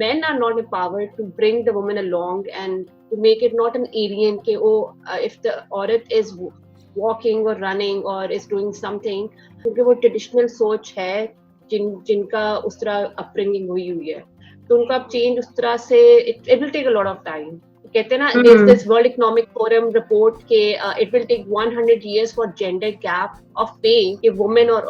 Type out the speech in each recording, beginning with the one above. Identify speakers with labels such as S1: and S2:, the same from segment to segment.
S1: men are not empowered to bring the woman along and to make it not an alien ke if the औरत is walking or running or is doing something, क्योंकि वो traditional सोच है जिनका उस तरह upbringing हुई है, तो उनका चेंज उस तरह से it will take a lot of time. कहते हैं ना, there's this World Economic Forum report के it will take 100 years for gender gap of pay कि women और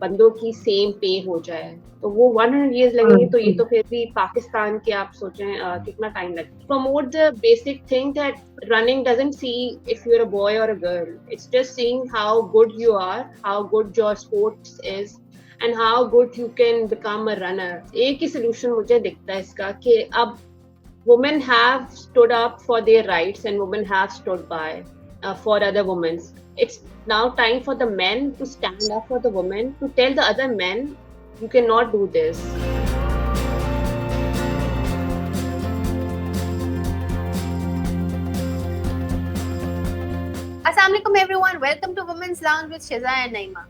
S1: बंदों की same pay हो जाए, तो वो 100 years लगेंगे. तो ये तो फिर भी पाकिस्तान के आप सोचें कितना टाइम लगेगा. Promote the basic thing that running doesn't see if you're a boy or a girl. It's just seeing how good you are, how good your sports is, and how good you can become a runner. एक ही solution मुझे दिखता है इसका कि अब women have stood up for their rights and women have stood by for other women. It's now time for the men to stand up for the women, to tell the other men, you cannot do this.
S2: Assalamualaikum everyone, welcome to Women's Lounge with Shiza and Naima.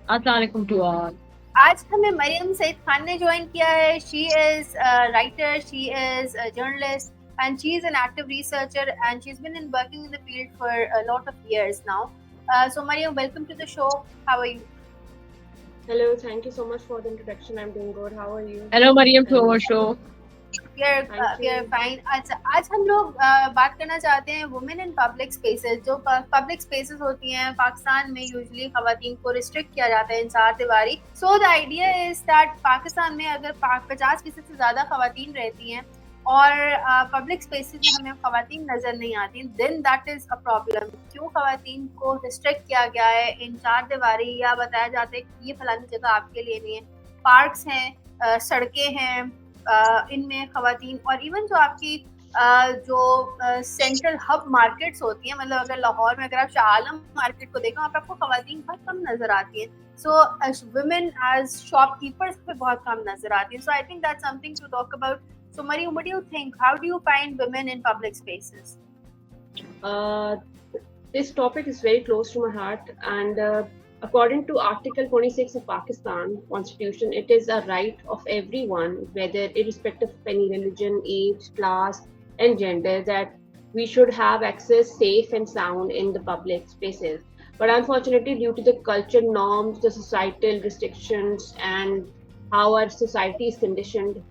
S3: Assalamualaikum to all.
S2: आज हमें मरियम सईद खान ने join किया है. She is writer, she is journalist and she is an active researcher and she's been working in the field for a lot of years now. So Mariam, welcome to the show. How are you?
S1: Hello, thank you so much for the introduction. I'm doing good. How are you?
S3: Hello Mariam to our show.
S2: We are fine. आज हम लोग बात करना चाहते हैं women in public spaces. जो public spaces होती हैं पाकिस्तान में, यूजुअली खवातीन को रिस्ट्रिक्ट किया जाता है इन चार दीवारी. So the idea is that Pakistan में अगर 50% से ज़्यादा खवातीन रहती हैं और पब्लिक स्पेसेस में हमें खवातीन नज़र नहीं आती, then that is a problem. क्यों खवातीन को रिस्ट्रिक्ट किया गया है इन चार दीवारी, या बताया जाता है कि ये फलानी जगह आपके लिए नहीं है. पार्क्स हैं, सड़कें हैं, इनमें खवातीन, और इवन जो आपकी जो सेंट्रल हब मार्केट्स होती हैं, मतलब अगर लाहौर में अगर आप शाह आलम मार्केट को देखें वहाँ पे आपको खवातीन बहुत कम नजर आती हैं. सो वुमेन एज शॉपकीपर्स पे बहुत कम नजर आती हैं. So I think that's something to talk about. So Mariam, what do you think, how do you find women in public spaces?
S1: This topic is very close to my heart, and according to Article 26 of Pakistan Constitution, it is a right of everyone, whether irrespective of any religion, age, class, and gender, that we should have access safe and sound in the public spaces. But unfortunately, due to the cultural norms, the societal restrictions, and how our society is conditioned,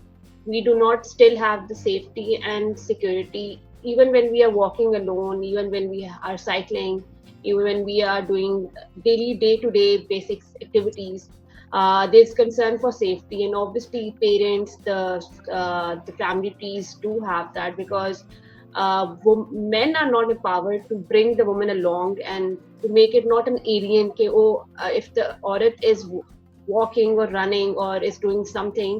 S1: we do not still have the safety and security, even when we are walking alone, even when we are cycling, even when we are doing daily day-to-day basic activities. There's concern for safety, and obviously parents, the family trees do have that, because men are not empowered to bring the woman along and to make it not an alien ke if the औरत is walking or running or is doing something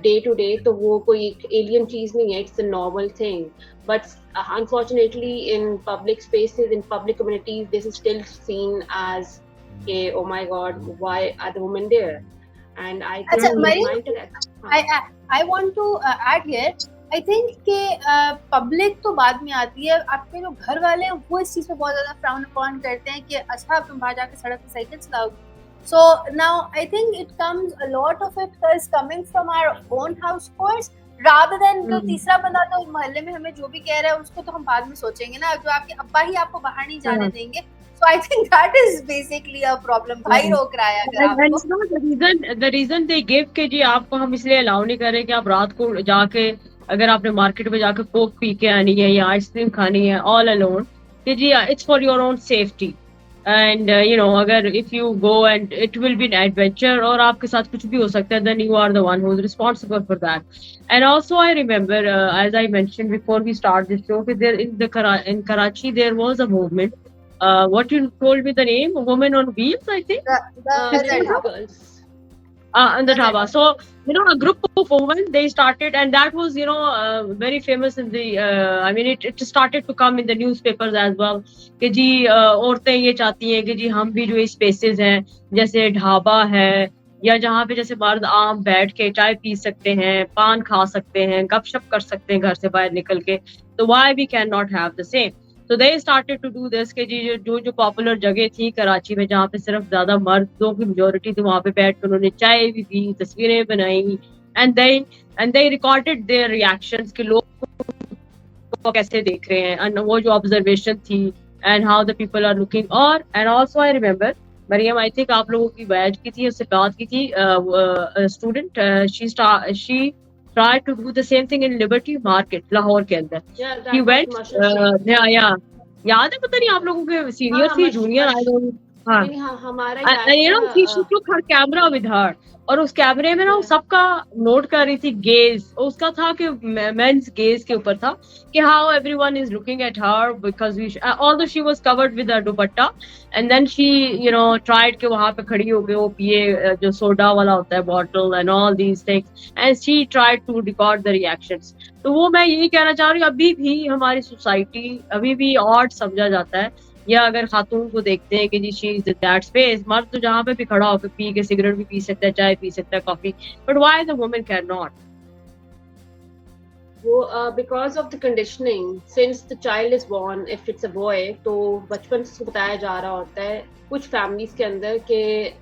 S1: day to day, तो वो कोई alien चीज नहीं है. It's a normal thing. But unfortunately, in public spaces, in public communities, this is still seen as, oh my God, why are the women there? And I think
S2: I want to add here. I think कि public तो बाद में आती है. आपके जो घर वाले हैं वो इस चीज़ पे बहुत ज़्यादा फ्राउन अपॉन करते हैं कि अच्छा तुम बाहर जाके सड़क पे साइकिल चलाओगे. So now I think it comes, a lot of it is coming from our own households, rather than जो तीसरा बंदा तो मोहल्ले में हमें जो भी कह रहा है उसको तो हम बाद में सोचेंगे ना, जो आपके अब्बा ही आपको बाहर नहीं जाने देंगे. So I think that is basically a problem. भाई रोक रहा है अगर आपको.
S3: The reason they give कि जी आपको हम इसलिए अलाउ नहीं कर रहे कि आप रात को जाके अगर आपने मार्केट में जाके कोक पी के आनी है या आइसक्रीम खानी है all alone, कि जी it's for your own safety. And you know, अगर if you go and it will be an adventure और आपके साथ कुछ भी हो सकता है, then you are the one who is responsible for that. And also I remember, as I mentioned before we start this show, there in Karachi there was a movement. What you told me the name? Women on Wheels, I think.
S2: The
S1: girls.
S3: And the Dhaba. So, you know, a group of women, they started, and that was, you know, very famous in the, I mean, it started to come in the newspapers as well. कि जी औरतें ये चाहती हैं कि जी हम भी जो spaces हैं, जैसे ढाबा है या जहाँ पे जैसे मर्द आम बैठ के चाय पी सकते हैं, पान खा सकते हैं, गपशप कर सकते हैं घर से बाहर निकल के, तो why we cannot have the same. So they started to do this कि जी जो पॉपुलर जगह थी कराची में जहाँ पे सिर्फ ज्यादा मर्दों की मेजोरिटी थी, वहाँ पे बैठ कर उन्होंने चाय भी पी, तस्वीरें बनाई, and they recorded there reactions कि लोग को कैसे देख रहे हैं, and वो जो ऑब्जर्वेशन थी and how the people are looking. और and also I remember Mariam, I think आप लोगों की बैच की थी, उससे बात की थी, student she tried to do the same thing in Liberty Market Lahore के अंदर. He went याद है, पता नहीं आप लोगों के सीनियर थी जूनियर, आई डोंट. हाँ,
S1: हमारा
S3: she took her camera with her, और उस कैमरे में ना सबका नोट कर रही थी गेज. उसका था कि मेंस गेज के ऊपर था कि how everyone is looking at her because we although she was covered with her dupatta, and then she tried के वहां पे खड़ी हो गई, वो पिए जो सोडा वाला होता है bottle and all these things, and she tried to record the reactions. तो वो मैं यही कहना चाह रही हूँ, अभी भी हमारी सोसाइटी अभी भी ऑड समझा जाता है. या अगर खातून को देखते हैं कि जी she is in that space, मर्द तो जहाँ पे भी खड़ा होकर पी के सिगरेट भी पी सकता है, चाय पी सकता है, coffee, but why the woman can not?
S1: वो because of the conditioning since the child is born, if it's a boy तो बचपन से उसको बताया जा रहा होता है कुछ फैमिलीज के अंदर कि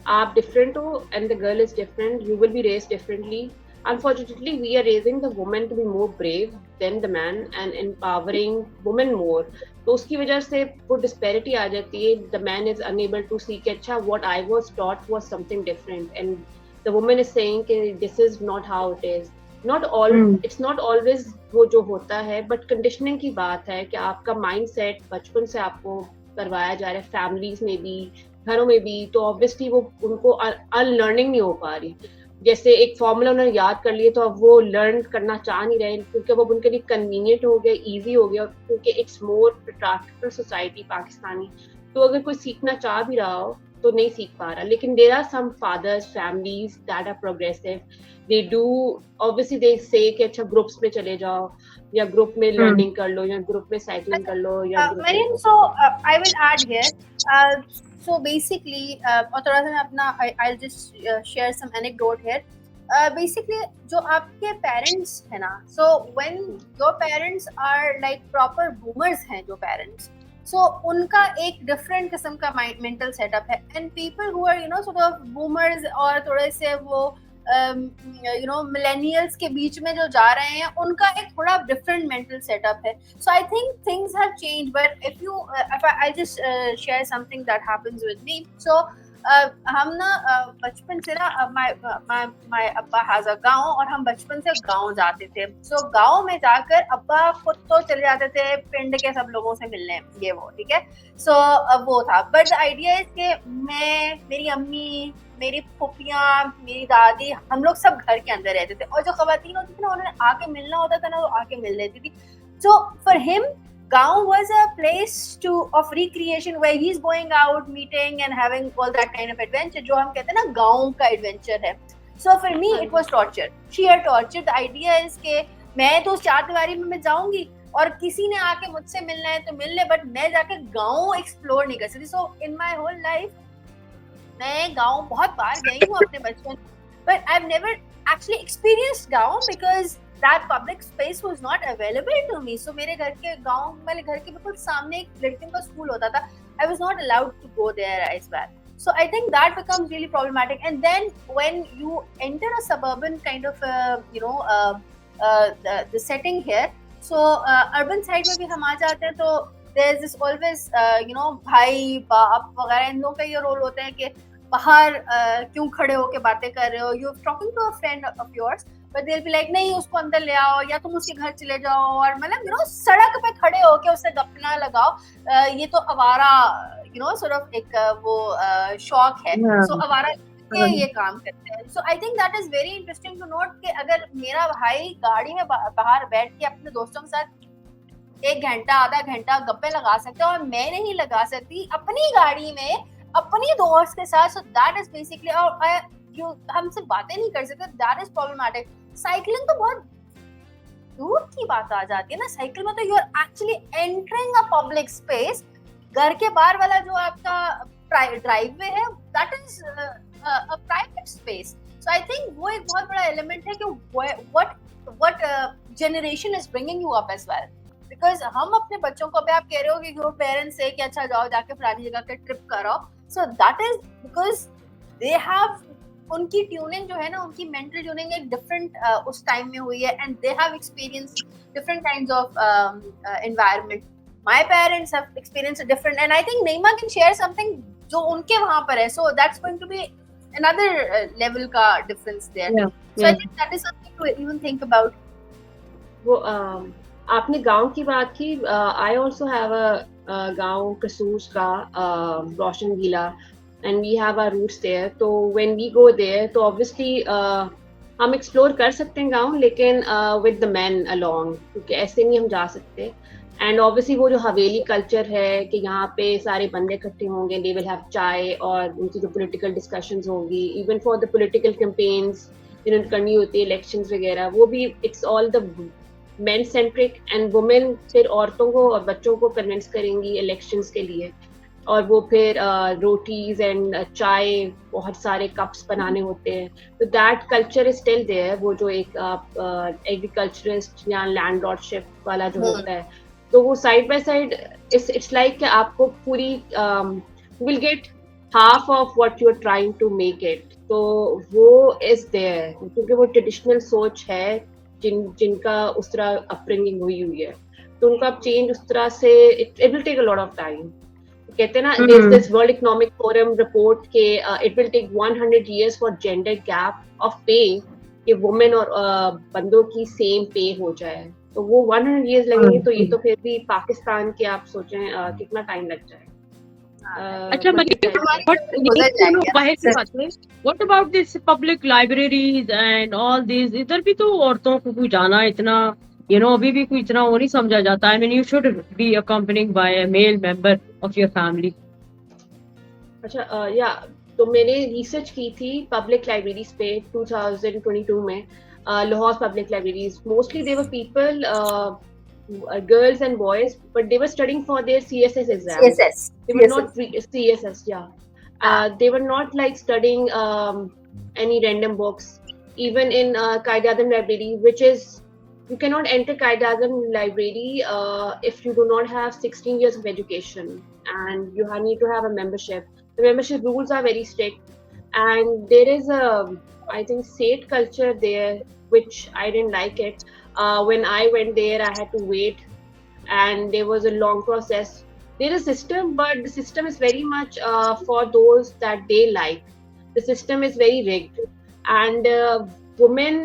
S1: आप डिफरेंट हो and the girl is different, you will be raised differently. Unfortunately, we are raising the woman to be more brave than the man and empowering women more. तो उसकी वजह से वो disparity आ जाती है. The man is unable to see कि अच्छा what I was taught was something different, and the woman is saying कि this is not how it is. Not all, it's not always वो जो होता है, but conditioning की बात है कि आपका mindset बचपन से आपको करवाया जा रहा है, families में भी, घरों में भी, तो obviously वो उनको unlearning नहीं हो पा रही. जैसे एक फॉर्मूला उन्होंने याद कर लिए तो अब वो लर्न करना चाह नहीं रहे क्योंकि अब उनके लिए कन्वीनियंट हो गया, इजी हो गया, क्योंकि it's more practical society Pakistani. तो अगर कोई सीखना चाह भी रहा हो तो नहीं सीख पा रहा. लेकिन there are some fathers families that are progressive, they do obviously they say कि अच्छा ग्रुप्स में चले जाओ या ग्रुप में लर्निंग कर लो या ग्रुप में साइकिलिंग कर लो या
S2: Mariam, so I will add here. So basically, और थोड़ा सा मैं अपना I'll just share some anecdote here. Basically, जो आपके parents है ना, so when your parents are like proper boomers हैं जो parents, so उनका एक different किस्म का mental setup है, and people who are sort of boomers और थोड़े से वो millennials के बीच में जो जा रहे हैं उनका एक थोड़ा different mental setup है. So I think things have changed, but if I just share something that happens with me. So हम ना बचपन से ना my अब्बा has a गाँव, और हम बचपन से गाँव जाते थे. So गाँव में जाकर अब्बा खुद तो चले जाते थे पिंड के सब लोगों से मिलने, ये वो ठीक है. So वो था, but the idea is कि मैं, मेरी अम्मी, मेरी फुफियाँ, मेरी दादी, हम लोग सब घर के अंदर रहते थे, और जो खवातीन होती थी ना उन्हें आके मिलना होता था ना, वो आके मिल लेती थी. So for him, गाँव was a place of recreation where he's going out, meeting and having all that kind of adventure, जो हम कहते हैं ना गाँव का adventure है. So for me it was torture, sheer torture. The idea is कि मैं तो उस चार दीवारी में मैं जाऊंगी और किसी ने आके मुझसे मिलना है तो मिल ले, बट मैं जाके गाँव एक्सप्लोर नहीं कर सकती. So in my whole life मैं गाँव बहुत बार गई हूँ अपने बचपन, but I've never actually experienced गाँव because that public space was not available to me. So मेरे घर के गाँव वाले घर के बिल्कुल सामने एक लड़कियों का स्कूल होता था. I was not allowed to go there as well. So I think that becomes really problematic. And then when you enter a suburban kind of the setting here, so urban side में भी हम आ जाते हैं तो there's this always भाई बाप वगैरह इन लोगों का ये रोल होता है कि बाहर क्यों खड़े होके बातें कर रहे हो. You talking to a friend of yours, but they will be like नहीं उसको अंदर ले आओ या तुम उसके घर चले जाओ, और मतलब सड़क पे खड़े होके उससे गपना लगाओ. ये तो आवारा sort of एक वो शौक है. सो आवारा ये काम करते हैं. So I think that is very interesting to note कि अगर मेरा भाई गाड़ी में बाहर बैठ के अपने दोस्तों के साथ 1 घंटा आधा घंटा गप्पे लगा सकते हैं और मैं नहीं लगा सकती अपनी गाड़ी में अपनी दोस्त के साथ, so that is basically, और हम सिर्फ बातें नहीं कर सकते, that is problematic. साइकिलिंग तो बहुत दूर की बात आ जाती है ना. साइकिल में तो you are actually entering a public space. घर के बाहर वाला जो आपका ड्राइववे है that is a private space. So I think वो एक बहुत बड़ा एलिमेंट है कि what generation is bringing you up as well. Because हम अपने बच्चों को, अभी आप कह रहे हो कि वो पेरेंट्स से कि अच्छा जाओ जाके फलानी जगह के ट्रिप करो, so that is because they have उनकी ट्यूनिंग जो है ना, उनकी मेंटल ट्यूनिंग एक डिफरेंट उस टाइम में हुई है, and they have experience different kinds of environment. My parents have experience different, and I think Naima can share something जो उनके वहां पर है, so that's going to be another level का difference there.
S3: Yeah,
S2: So I think that is something to even think about.
S1: वो आपने गांव की बात की. आई ऑल्सो हैव अ गांव कसूस का, रोशन गीला, and we have our roots there. तो व्हेन वी गो देयर तो ऑब्वियसली हम एक्सप्लोर कर सकते हैं गांव, लेकिन विद द मैन अलोंग, क्योंकि ऐसे नहीं हम जा सकते. एंड ऑब्वियसली वो जो हवेली कल्चर है कि यहाँ पे सारे बंदे इकट्ठे होंगे, दे विल हैव चाय, और उनकी जो पॉलिटिकल डिस्कशंस होगी, even for the political campaigns जिन्होंने करनी होती है, इलेक्शंस वगैरह, वो भी it's all the main centric, and women फिर औरतों को और बच्चों को कन्विंस करेंगी इलेक्शंस के लिए, और वो फिर रोटीज एंड चाय, बहुत सारे कप्स बनाने होते हैं. तो that culture is still there. वो जो एक एग्रीकल्चरिस्ट या लैंडलॉर्डशिप वाला जो होता है, तो वो side by side it's like कि आपको पूरी will get half of what you are trying to make it. तो वो इज देयर, क्योंकि वो ट्रेडिशनल सोच है जिनका उस तरह अपब्रिंगिंग हुई है, तो उनका चेंज उस तरह से it will take a lot of time. कहते हैं ना, this world economic forum report के it will take 100 years for gender gap of pay, कि वुमेन और बंदों की सेम पे हो जाए. तो वो 100 years लगेंगे. तो ये तो फिर भी पाकिस्तान के आप सोचें कितना टाइम लग जाए.
S3: अच्छा, what about this public libraries and all this? इधर भी तो औरतों को कोई जाना इतना, अभी भी कोई इतना वो नहीं समझा जाता. I mean you should be accompanying by a male member of your family. अच्छा,
S1: या तो मैंने रिसर्च की थी पब्लिक लाइब्रेरीज पे 2022 में. Lahore public libraries, mostly they were people, girls and boys, but they were studying for their CSS exam.
S2: CSS.
S1: They were not CSS, yeah. They were not like studying any random books. Even in Quaid-e-Azam library, which is, you cannot enter Quaid-e-Azam library if you do not have 16 years of education, and you need to have a membership. The membership rules are very strict, and there is a, I think, state culture there, which I didn't like it. When I went there, I had to wait, and there was a long process. There is a system, but the system is very much for those that they like. The system is very rigged, and women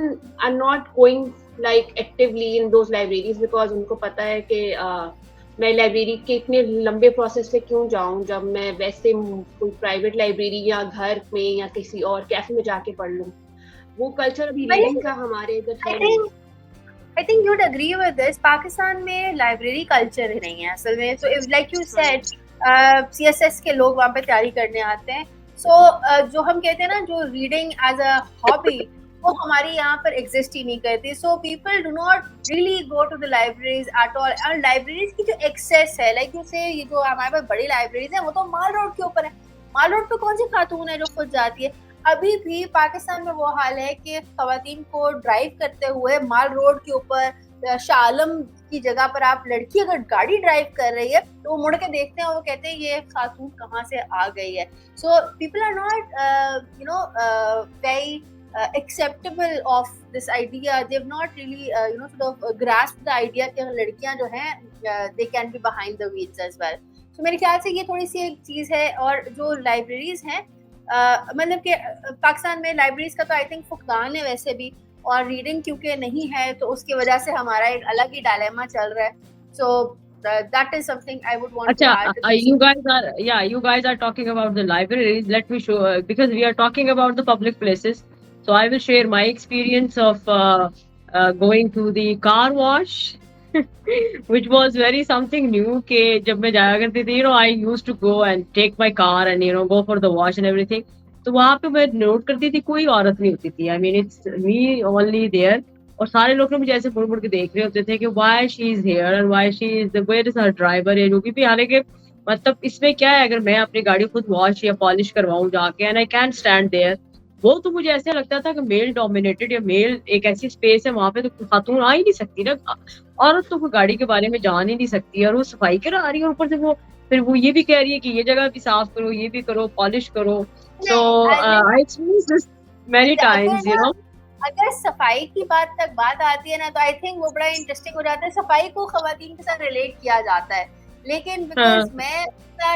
S1: are not going like actively in those libraries, because उनको पता है कि मैं library के इतने लंबे process से क्यों जाऊं, जब मैं वैसे कोई प्राइवेट लाइब्रेरी या घर में या किसी और कैफे में जाके पढ़ लूं. वो कल्चर अभी रीडिंग का हमारे इधर है.
S2: I think you'd agree with this. Pakistan में लाइब्रेरी कल्चर ही नहीं है असल में. So if like you said, CSS के लोग वहाँ पे तैयारी करने आते हैं. So जो हम कहते हैं ना, जो रीडिंग एज अ हॉबी, वो हमारी यहाँ पर एग्जिस्ट ही नहीं करती. So people do not really go to the libraries at all. और लाइब्रेरीज की जो एक्सेस है, like you say, ये जो हमारे पास बड़ी लाइब्रेरीज है, वो तो माल रोड के ऊपर है. माल रोड पे कौन सी खातून है जो खुद जाती है? अभी भी पाकिस्तान में वो हाल है कि खवातीन को ड्राइव करते हुए माल रोड के ऊपर शालम की जगह पर आप लड़की अगर गाड़ी ड्राइव कर रही है तो वो मुड़ के देखते हैं और वो कहते हैं ये खातून कहाँ से आ गई है. So people are not very acceptable of this idea. They've not really sort of grasped the idea कि लड़कियां जो हैं they can be behind the wheels as well. So मेरे ख्याल से ये थोड़ी सी एक चीज़ है. और जो लाइब्रेरीज हैं, मतलब कि पाकिस्तान में लाइब्रेरीज का तो आई थिंक फुकदान है वैसे भी, और रीडिंग क्योंकि नहीं है तो उसकी वजह से हमारा एक अलग ही डायलेमा चल रहा है. So that is something I would want to add.
S3: You guys are talking about the libraries. Let me show, because we are talking about the public places. So I will share my experience of going to the car wash, which was very something new. कि जब मैं जाया करती थी, I used to go and take my car and go for the wash and everything. तो वहाँ पे मैं नोट करती थी कोई औरत नहीं होती थी. I mean it's me only there. और सारे लोग मुझे ऐसे मुड़ मुड़ के देख रहे होते थे कि why she is here and why she is where is her driver. जो भी हालांकि मतलब इसमें क्या है, अगर मैं अपनी गाड़ी खुद वॉश या पॉलिश करवाऊँ जाके and I can't stand there, वो तो मुझे ऐसे लगता था कि मेल डोमिनेटेड या मेल एक ऐसी स्पेस है वहां पे तो खातून आ ही नहीं सकती ना. औरत तो कोई गाड़ी के बारे में जान ही नहीं सकती, और वो सफाई करा रही है, ऊपर से वो फिर वो ये भी कह रही है कि ये जगह भी साफ करो, ये भी करो, पॉलिश करो. So I experience this many times, you know.
S2: अगर सफाई की बात आती है ना, तो आई थिंक वो बड़ा इंटरेस्टिंग हो जाता है। सफाई को खवातीन के साथ रिलेट किया जाता है, लेकिन बिकॉज मैं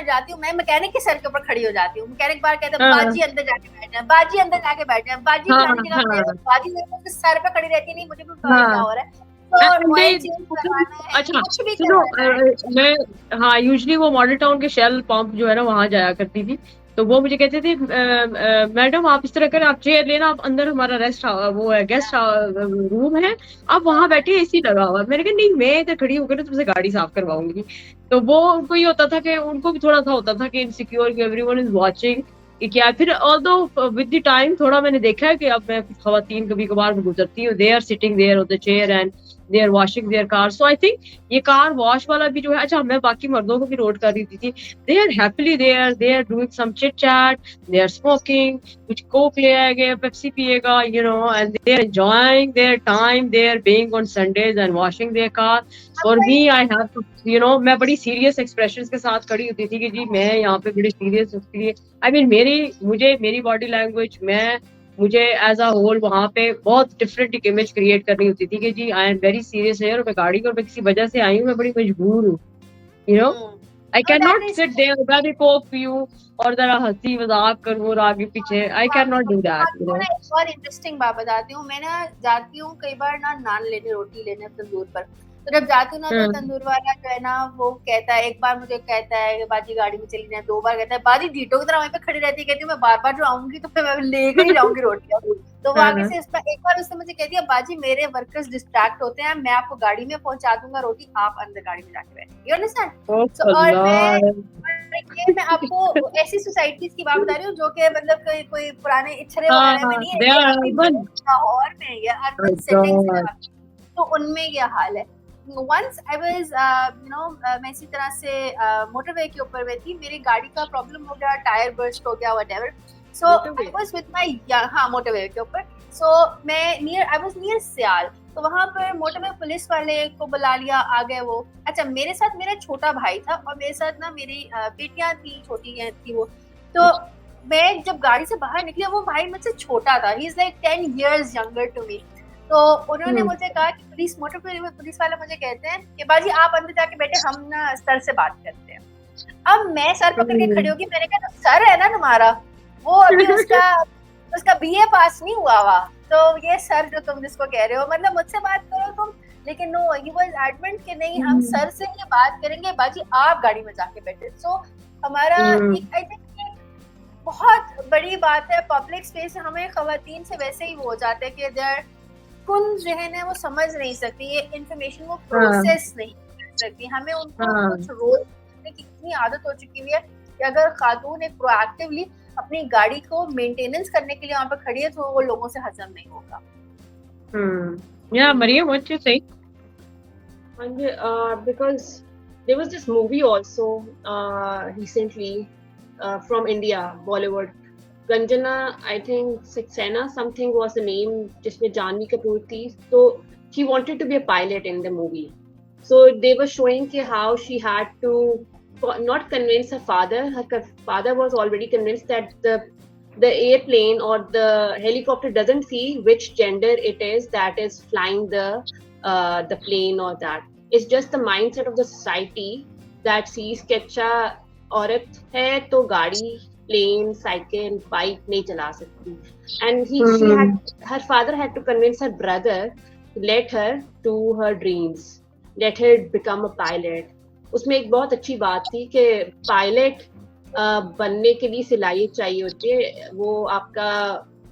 S2: जाती हूँ, मैं मैकेनिक के सर के ऊपर खड़ी हो जाती हूँ। मैकेनिक बार कहते हैं बाजी अंदर जाके बैठना है, बाजी अंदर जाके बैठना है, बाजी जाने के बाजी मेरे सर पे खड़ी रहती है, नहीं मुझे भी क्या हो रहा है।
S3: अच्छा सुनो, मैं हाँ यूजुअली वो मॉडल टाउन के शेल पंप जो है ना वहां जाया करती थी, तो वो मुझे कहते थे मैडम आप इस तरह करें, आप चेयर लेना, आप अंदर हमारा रेस्ट वो है गेस्ट रूम है, आप वहां बैठे, एसी लगा हुआ। मैंने कहा नहीं मैं इधर खड़ी होकर तुमसे गाड़ी साफ करवाऊंगी। तो वो उनको ये होता था कि उनको भी थोड़ा सा होता था कि इनसिक्योर कि एवरीवन इज वाचिंग कि क्या। फिर ऑल्दो विद द टाइम थोड़ा मैंने देखा है कि अब मैं कुछ खवातीन कभी कभार गुजरती हूँ, they are sitting there on the chair and they are washing their car. So I think ये कार वॉश वाला भी जो है, अच्छा मैं बाकी मर्दों को भी नोट कर रही थी, they are happily they are doing some chit chat, they are smoking, कुछ कोक ले आएगा, पेप्सी पिएगा, you know, and they are enjoying their time, they are being on Sundays and washing their car. For me I have to, you know, मैं बड़ी serious expressions के साथ खड़ी होती थी कि जी मैं यहाँ पे बड़ी सीरियस उसके लिए, आई मीन मेरी बॉडी लैंग्वेज, मुझे एज अ होल वहां पे बहुत डिफरेंट एक इमेज क्रिएट करनी होती थी कि जी आई एम वेरी सीरियस है और मैं गाड़ी को मैं किसी वजह से आई हूँ, मैं बड़ी मजबूर हूँ, you know. I can not sit there very coke पीऊं और जरा हंसी मजाक करूं और आगे पीछे, I can not do that, you know.
S2: एक और इंटरेस्टिंग बात बताती हूँ। मैं ना जाती हूँ कई बार ना नान लेने, रोटी लेने तंदूर पर। तो जब जाती हूँ ना तो तंदूर वाला जो है ना वो कहता है, एक बार मुझे कहता है बाजी गाड़ी में चली जाए, 2 बार कहता है बाजी डीटो की तरह वहीं पे खड़ी रहती है, कहती हूँ मैं बार बार जो आऊंगी तो फिर मैं लेकर ही जाऊंगी रोटियां। तो वो आगे से एक बार उसने मुझे कह दिया बाजी मेरे वर्कर्स डिस्ट्रैक्ट होते हैं, मैं आपको गाड़ी में पहुंचा दूंगा रोटी, आप अंदर गाड़ी में जाके बैठिए, यू अंडरस्टैंड। सो और मैं आपको ऐसी सोसाइटीज की बात बता रही हूँ जो कि मतलब कोई पुराने इछरे वगैरह में नहीं है, लाहौर में या अर्बन सेटिंग्स, तो उनमें ये हाल है। Once I was, मैं इसी तरह से मोटरवे के ऊपर में थी, मेरी गाड़ी का प्रॉब्लम हो गया, टायर बर्स्ट हो गया, whatever. So I was with my motorway के ऊपर। So I was near सियाल, तो वहाँ पर मोटरवे पुलिस वाले को बुला लिया, आ गए वो। अच्छा मेरे साथ मेरा छोटा भाई था और मेरे साथ ना मेरी बेटियां थी, छोटी थी वो। तो मैं जब गाड़ी से बाहर निकली, वो भाई मुझसे छोटा था, he is like 10 years younger to me। तो उन्होंने मुझे कहा कि पुलिस वाले मुझे कहते हैं कि बाजी आप अंदर जाके बैठे, हम ना सर से बात करते हैं। अब मैं सर पकड़ के खड़ी होगी, मैंने कहा सर है ना तुम्हारा, वो अभी उसका बीए पास नहीं हुआ हुआ, तो ये सर जो तुम जिसको कह रहे हो, मतलब मुझसे बात करो तुम। लेकिन नो, ही वाज एडमेंट कि नहीं हम सर से ये बात करेंगे, बाजी आप गाड़ी में जाके बैठे। सो हमारा आई थिंक बहुत बड़ी बात है, पब्लिक स्पेस हमें खवातीन से वैसे ही हो जाता है कि देयर कुन जहन है, वो समझ नहीं सकती ये इन्फॉर्मेशन, वो प्रोसेस नहीं कर सकती। हमें उनको कुछ रोल करने की इतनी आदत हो चुकी हुई है कि अगर खातून एक प्रोएक्टिवली अपनी गाड़ी को मेंटेनेंस करने के लिए वहाँ पर खड़ी है तो वो लोगों से हजम नहीं होगा।
S3: Yeah, Maria, what you say?
S1: Because there was this movie also recently from India, Bollywood. Ganjana, I think Saxena something was the name, जिसमें जानवी कपूर थी, so she wanted to be a pilot in the movie. So they were showing how she had to not convince her father. Her father was already convinced that the airplane or the helicopter doesn't see which gender it is that is flying the plane or that. It's just the mindset of the society that sees कि अच्छा औरत है तो गाड़ी, plane, cycle, bike नहीं चला सकती, and her father had to convince her brother to let her do her dreams, let her become a pilot. उसमें एक बहुत अच्छी बात थी कि पायलट बनने के लिए सिलाई चाहिए होती है, वो आपका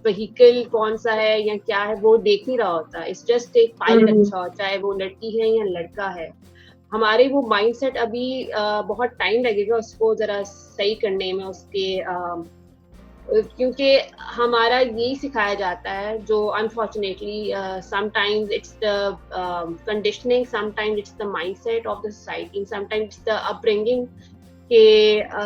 S1: व्हीकल कौन सा है या क्या है वो देख नहीं रहा होता, इट्स जस्ट एक पायलट अच्छा हो, चाहे वो लड़की है या लड़का है। हमारे वो माइंडसेट अभी बहुत टाइम लगेगा उसको जरा सही करने में उसके, क्योंकि हमारा यही सिखाया जाता है जो unfortunately sometimes it's the conditioning, sometimes it's the mindset of the society, sometimes it's the upbringing के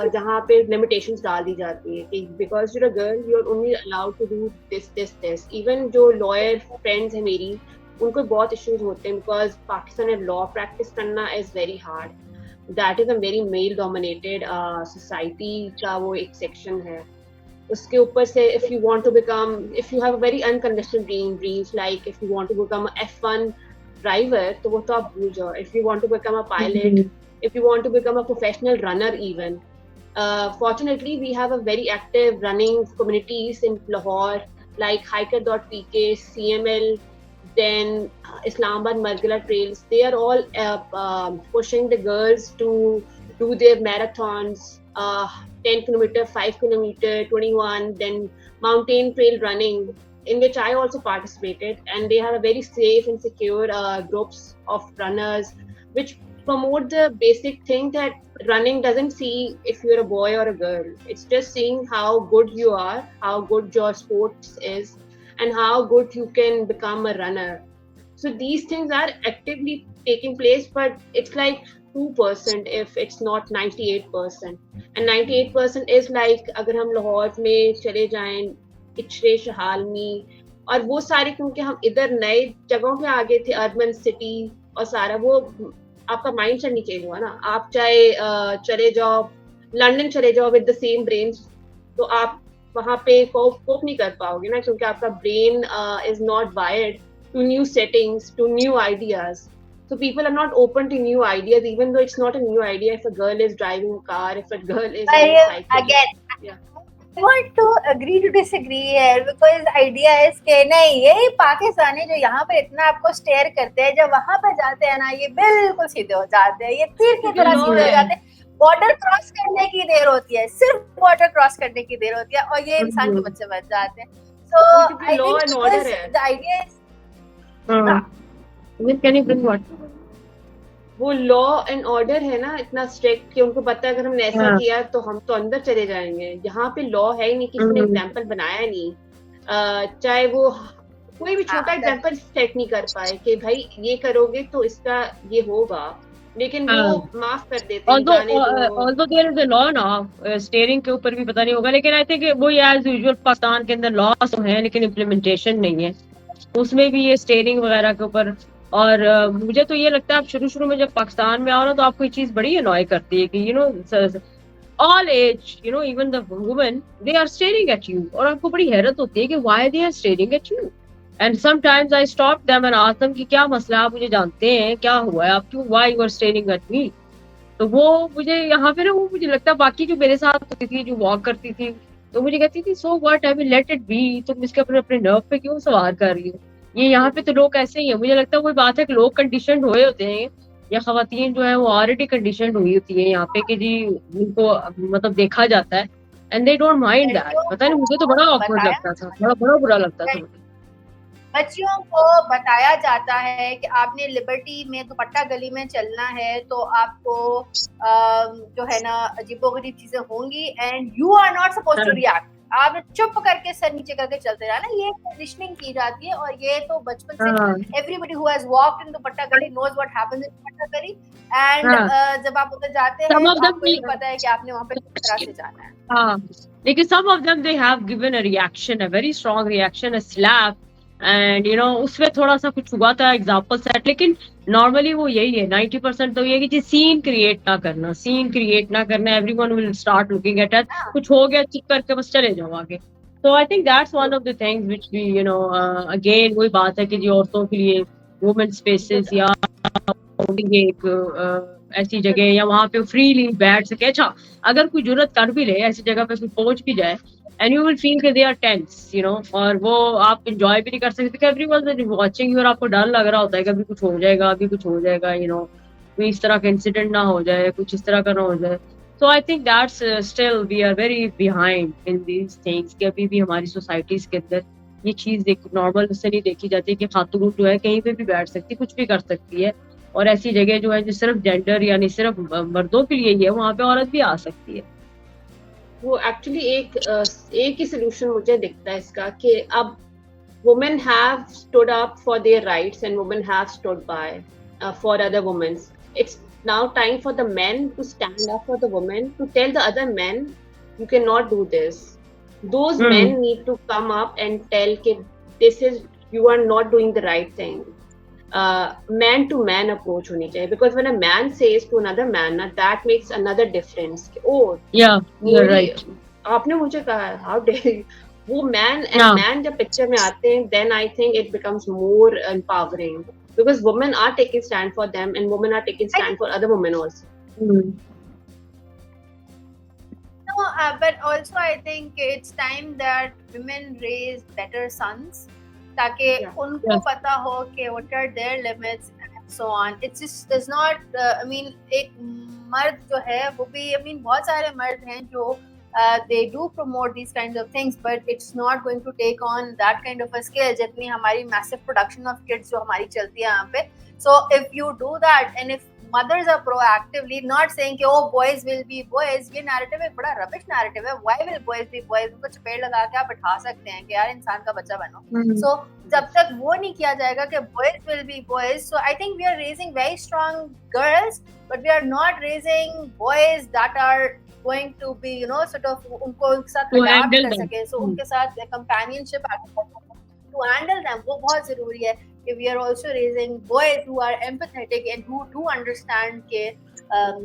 S1: जहाँ पे लिमिटेशंस डाल दी जाती है कि because you're a girl you are only allowed to do this. Even जो लॉयर फ्रेंड्स हैं मेरी, उनको बहुत इश्यूज होते हैं बिकॉज पाकिस्तान में लॉ प्रैक्टिस करना is very hard, that is a very male dominated society का वो एक सेक्शन है। उसके ऊपर से if you want to become, if you have a very unconventional dreams like if you want to become a F1 driver, तो वो तो आप भूल जाओ. If you want to become a pilot, if you want to become a professional runner even, fortunately we have a very active running communities in Lahore like hiker.pk, CML, then Islamabad Margila trails. They are all pushing the girls to do their marathons, 10 kilometer, 5 kilometer, 21, then mountain trail running, in which I also participated. And they have a very safe and secure groups of runners, which promote the basic thing that running doesn't see if you're a boy or a girl. It's just seeing how good you are, how good your sports is, and how good you can become a runner. So these things are actively taking place, but it's like 2% if it's not 98%. And 98% is like अगर हम लाहौर में चले जाएं, इचरे शहालमी और वो सारे, क्योंकि हम इधर नए जगहों पे आ गए थे, अर्बन सिटी और सारा, वो आपका माइंड सेट नहीं चेंज हुआ ना. आप चाहे चले जाओ लंदन, चले जाओ विद द सेम ब्रेन, तो आप वहाँ पे कोप नहीं कर पाओगे ना, क्योंकि आपका brain is not wired to new settings, to new ideas. So people are not open to new ideas, even though it's not a new idea. If a girl is driving a car, if a girl is cycling,
S2: again,
S1: yeah.
S2: I want to agree to disagree here, because idea is कि नहीं, ये पाकिस्तानी जो यहाँ पे इतना आपको stair करते हैं, जब वहाँ पे जाते हैं ना, ये बिल्कुल सीधे हो जाते हैं, ये तीर की तरह सीधे हो जाते हैं. बॉर्डर क्रॉस करने की देर होती है, सिर्फ बॉर्डर क्रॉस करने की देर होती है, और ये इंसान के बच्चे बच जाते हैं. So I think the idea is
S3: Can you bring what?
S1: वो लॉ एंड ऑर्डर है ना इतना स्ट्रिक्ट कि उनको पता है अगर हमने ऐसा किया तो हम तो अंदर चले जाएंगे. यहाँ पे लॉ है ही नहीं, किसी ने एग्जाम्पल बनाया नहीं. चाहे वो कोई भी छोटा एग्जाम्पल सेट नहीं कर पाए कि भाई ये करोगे तो इसका ये होगा, लेकिन वो माफ कर देते हैं.
S3: Although there is a law now, steering के ऊपर भी पता नहीं होगा, लेकिन आई थिंक वो एज यूजुअल पाकिस्तान के अंदर लॉ तो है लेकिन इम्प्लीमेंटेशन नहीं है उसमें भी, ये स्टीयरिंग वगैरह के ऊपर. और मुझे तो ये लगता है आप शुरू में जब पाकिस्तान में आओ ना, तो आपको ये चीज बड़ी अनॉय करती है कि you know all age, you know even the women, they are staring at you, और आपको बड़ी हैरत होती है कि why they are staring at you. And sometimes I stop them and ask them कि क्या मसला, आप मुझे जानते हैं, क्या हुआ है, आप क्यों, why you are staring at me. तो वो मुझे यहाँ पे ना, वो मुझे लगता है बाकी जो मेरे साथ होती थी, जो वॉक करती थी, तो मुझे कहती थी so what, I will let it be, तुम इसके अपने नर्व पे क्यों सवार कर रही हो. ये यहाँ पे तो लोग ऐसे ही है. मुझे लगता है वही बात है कि लोग कंडीशन हुए होते हैं, या खवातीन जो है वो ऑलरेडी कंडीशन हुई होती है यहाँ पे कि जी उनको मतलब देखा जाता है, and they don't mind that. पता नहीं, मुझे तो बड़ा ऑकवर्ड लगता था, बड़ा बुरा लगता था.
S2: बच्चियों को बताया जाता है कि आपने लिबर्टी में दुपट्टा गली में चलना है तो आपको जो है ना अजीबोगरीब चीजें होंगी, and you are not supposed to react. आप चुप करके सर नीचे करके चलते रहना. ये कंडीशनिंग की जाती है, और ये तो बचपन से everybody who has walked in Dupatta Gali knows what happens in Dupatta Gali. And जब आप उधर जाते हैं आपको ये पता है कि आपने वहां पे किस तरह से जाना है.
S3: हाँ, लेकिन some of them they have given a reaction, a very strong reaction, a slap, and you know उसमें थोड़ा सा कुछ हुआ था एग्जाम्पल सेट. लेकिन नॉर्मली वो यही है, 90% तो ये कि सीन क्रिएट ना करना, everyone will start looking at us, कुछ हो गया चुप करके बस चले जाओ आगे. तो I think that's one of the things which we you know again वही बात है कि जी औरतों के लिए वुमेन स्पेसेस या एक ऐसी जगह या वहाँ पे फ्रीली बैठ सके. अच्छा, अगर कोई जुर्रत कर भी ले, ऐसी जगह पे कोई पहुंच भी जाए, and you will feel that they are tense, you know, और वो आप enjoy भी नहीं कर सकते, everyone is watching you और आपको डर लग रहा होता है कि अभी कुछ हो जाएगा, you know, कोई इस तरह का इंसिडेंट ना हो जाए, कुछ इस तरह का ना हो जाए. So I think that's still we are very behind in these things कि अभी भी हमारी सोसाइटीज के अंदर ये चीज नॉर्मल से नहीं देखी जाती कि खातून जो है कहीं पे भी बैठ सकती, कुछ भी कर सकती है, और ऐसी जगह जो है जो सिर्फ जेंडर यानी सिर्फ मर्दों के लिए ही है, वहाँ पे औरत भी आ सकती है.
S1: वो एक्चुअली एक ही सोल्यूशन मुझे दिखता है इसका कि अब women have stood up for their rights and women have stood by for other women. It's now time for the men to stand up for the women, to tell the other men you cannot do this. Those men need to come up and tell that this is, you are not doing the right thing. Man to man approach honi chahiye, because when a man says to another man, that makes another difference. Oh
S3: yeah, you're right.
S1: आपने मुझे कहा है, how dare वो man and
S3: Yeah.
S1: Man जब picture में आते हैं, then I think it becomes more empowering because women are taking stand for them and women are taking stand for other women also.
S3: Mm.
S2: No, but also I think it's time that women raise better sons, ताकि
S1: Yeah.
S2: उनको
S3: Yes.
S2: पता हो कि what are their limits and so on. It's just does not. I mean, एक मर्द जो है वो भी, I mean, बहुत सारे मर्द हैं जो they do promote these kinds of things, but it's not going to take on that kind of a scale जितनी हमारी massive production of kids जो हमारी चलती है यहाँ पे. So if you do that and if mothers are proactively not saying कि oh boys will be boys, ये narrative एक बड़ा rubbish narrative है. Why will boys be boys? उनको चपेट लगा के आप बैठा सकते हैं कि यार इंसान का बच्चा बनो. So जब तक वो नहीं किया जाएगा कि boys will be boys, so I think we are raising very strong girls, but we are not raising boys that are going to be, you know, sort of उनको एक साथ
S3: To
S2: adapt
S3: handle
S2: कर
S3: them.
S2: सके, so उनके साथ companionship to handle them वो बहुत जरूरी है. We are also raising boys who are empathetic and who do understand के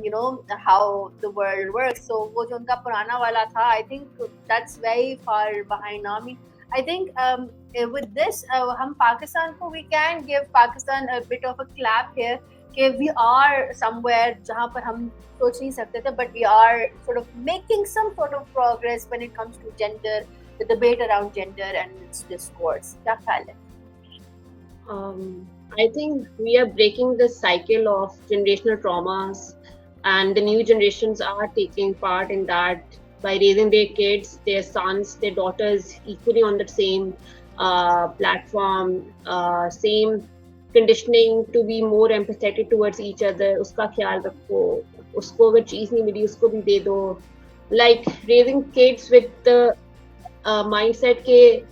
S2: you know how the world works. So वो जो उनका पुराना वाला था, I think that's very far behind now. I mean, I think with this हम पाकिस्तान को, we can give Pakistan a bit of a clap here कि we are somewhere जहाँ पर हम सोच नहीं सकते थे, but we are sort of making some sort of progress when it comes to gender, the debate around gender and its discourse. क्या ख्याल है?
S1: I think we are breaking the cycle of generational traumas, and the new generations are taking part in that by raising their kids, their sons, their daughters equally on the same platform, same conditioning to be more empathetic towards each other. उसका ख्याल रखो, उसको अगर चीज नहीं मिली उसको भी दे दो. Like raising kids with the mindset के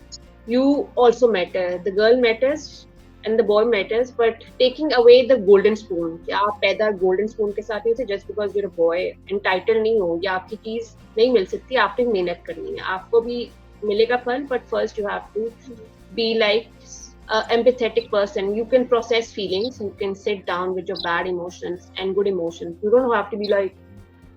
S1: you also matter, the girl matters and the boy matters, but taking away the golden spoon कि आप पैदा golden spoon के साथ नहीं थे just because you're a boy, entitled नहीं हो या आपकी चीज नहीं मिल सकती, आपने मेहनत करनी है, आपको भी मिलेगा फल, but first you have to be like an empathetic person. You can process feelings, you can sit down with your bad emotions and good emotions. You don't have to be like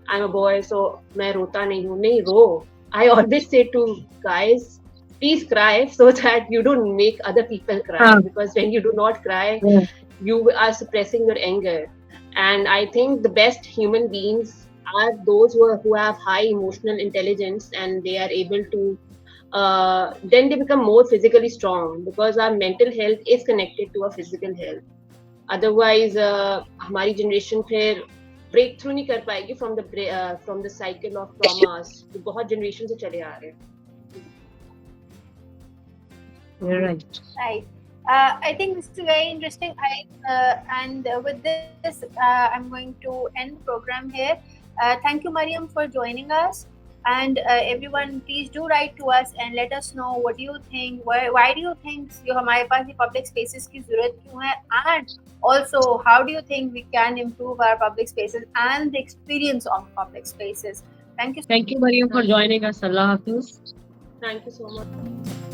S1: I'm a boy so मैं रोता नहीं हूँ, नहीं रो. I always say to guys, please cry so that you don't make other people cry, because when you do not cry, you are suppressing your anger. And I think the best human beings are those who have high emotional intelligence, and they are able to then they become more physically strong, because our mental health is connected to our physical health. Otherwise हमारी generation फिर break through नहीं कर पाएगी from the cycle of traumas जो बहुत generation से चले आ रहे हैं.
S3: You're right.
S2: Right. I think this is very interesting. And with this, I'm going to end the program here. Thank you, Mariam, for joining us. And everyone, please do write to us and let us know what do you think. Why do you think हमारे पास ये public spaces की ज़रूरत क्यों है? And also, how do you think we can improve our public spaces and the experience of public spaces? Thank you.
S3: Thank you, Mariam, for joining us. Allah Hafiz.
S1: Thank you so much.